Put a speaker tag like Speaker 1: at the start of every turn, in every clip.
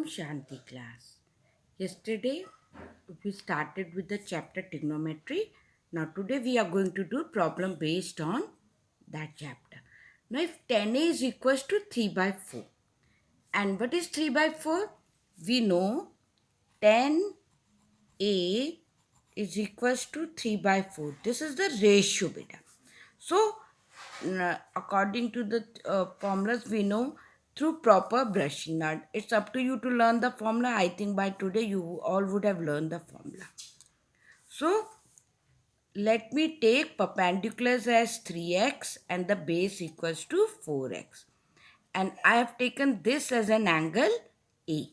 Speaker 1: Shanti class. Yesterday we started with the chapter trigonometry. Now today we are going to do problem based on that chapter. Now if 10a is equals to 3 by 4, and what is 3 by 4? We know 10a is equals to 3 by 4. This is the ratio beta. So according to the formulas, we know through proper brushing. Now it's up to you to learn the formula. I think by today you all would have learned the formula. So let me take perpendiculars as 3x and the base equals to 4x. And I have taken this as an angle A.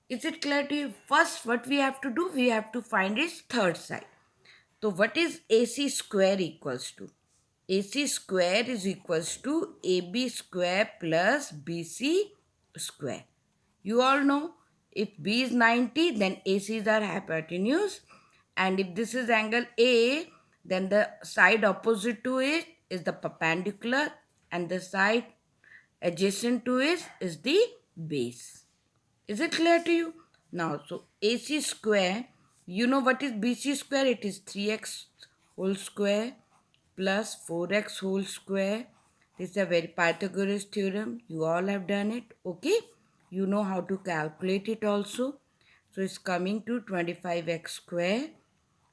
Speaker 1: Is it clear to you? First, what we have to do, we have to find its third side. So what is AC square equals to? AC square is equals to AB square plus BC square. You all know if B is 90, then AC is our hypotenuse. And if this is angle A, then the side opposite to it is the perpendicular and the side adjacent to it is the base. Is it clear to you? Now, so AC square, you know what is BC square? It is 3x whole square plus 4x whole square. This is a very Pythagoras theorem. You all have done it. Okay. You know how to calculate it also. So it's coming to 25x square.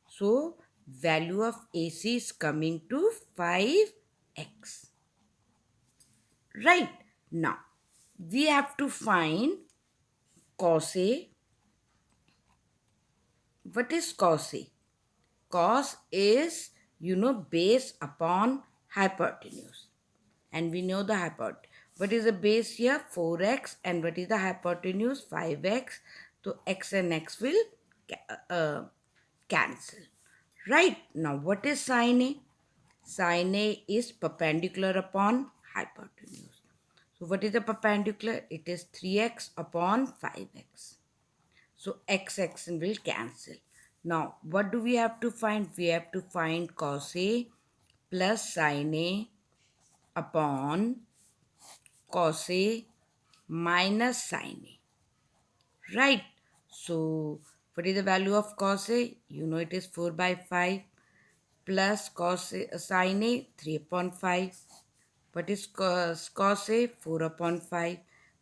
Speaker 1: So value of AC is coming to 5x. Right. Now we have to find cos A. What is cos A? Cos is, base upon hypotenuse. And we know the hypotenuse. What is the base here? 4x. And what is the hypotenuse? 5x. So x and x will cancel. Right. Now what is sin A? Sin A is perpendicular upon hypotenuse. So what is the perpendicular? It is 3x upon 5x. So x will cancel. Now, what do we have to find? We have to find cos A plus sin A upon cos A minus sin A. Right? So, what is the value of cos A? You know it is 4 by 5 plus sin A 3 upon 5. What is cos A? 4 upon 5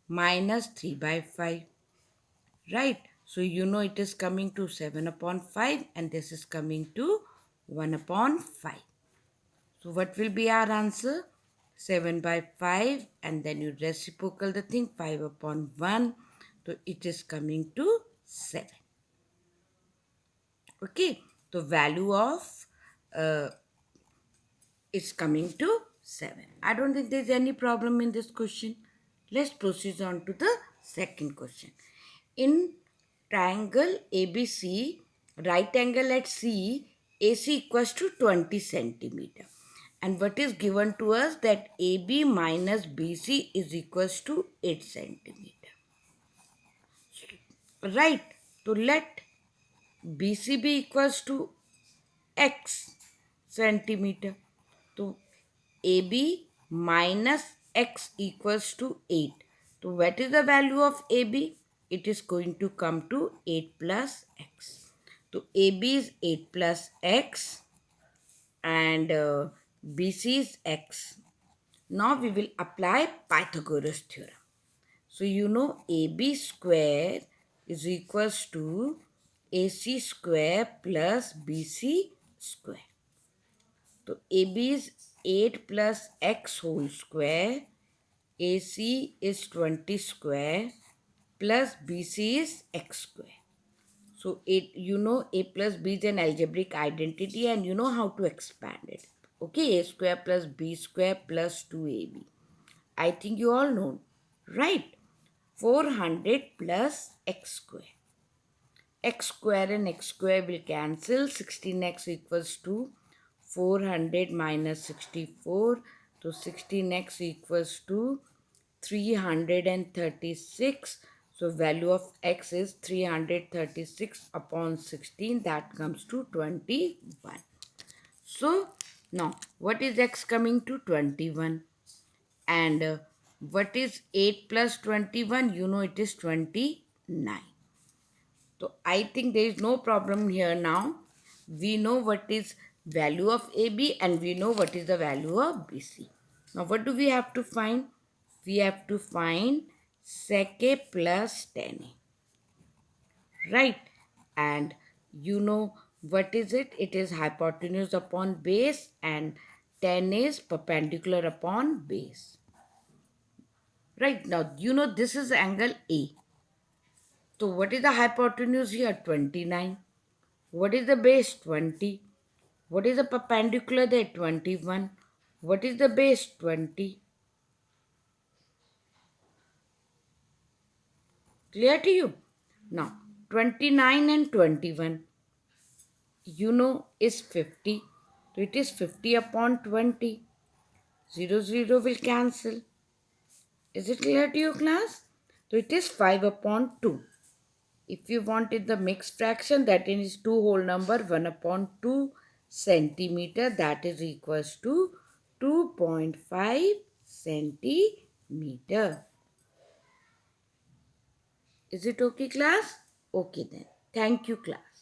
Speaker 1: minus 3 by 5. Right? So you know it is coming to 7 upon 5 and this is coming to 1 upon 5. So what will be our answer? 7 by 5 and then you reciprocal the thing 5 upon 1. So it is coming to 7. Okay. So value of is coming to 7. I don't think there is any problem in this question. Let's proceed on to the second question. In triangle ABC, right angle at C, AC equals to 20 centimeter. And what is given to us that AB minus BC is equals to 8 centimeter. Right. So let BC be equals to X centimeter. So AB minus X equals to 8. So what is the value of AB? It is going to come to 8 plus X. So AB is 8 plus X and BC is X. Now we will apply Pythagoras theorem. So you know AB square is equals to AC square plus BC square. So AB is 8 plus x whole square, AC is 20 square plus BC is x square. So A plus B is an algebraic identity and you know how to expand it. Okay, A square plus B square plus 2AB. I think you all know, right? 400 plus x square. X square and x square will cancel. 16x equals to 400 minus 64. So 16x equals to 336. So value of x is 336 upon 16. That comes to 21. So now what is x coming to? 21. And What is 8 plus 21? You know it is 29. So I think there is no problem here now. We know what is value of AB and we know what is the value of BC. Now what do we have to find? We have to find sec A plus tan A. Right? And you know what is it? It is hypotenuse upon base and tan is perpendicular upon base. Right? Now you know this is angle A. So what is the hypotenuse here? 29. What is the base? 20. What is the perpendicular there? 21. What is the base? 20. Clear to you? Now, 29 and 21, you know, is 50. So it is 50 upon 20. 0, 0 will cancel. Is it clear to you, class? So it is 5 upon 2. If you wanted the mixed fraction, that is 2 whole number, 1 upon 2 centimeter, that is equals to 2.5 centimeter. Is it okay, class? Okay then. Thank you, class.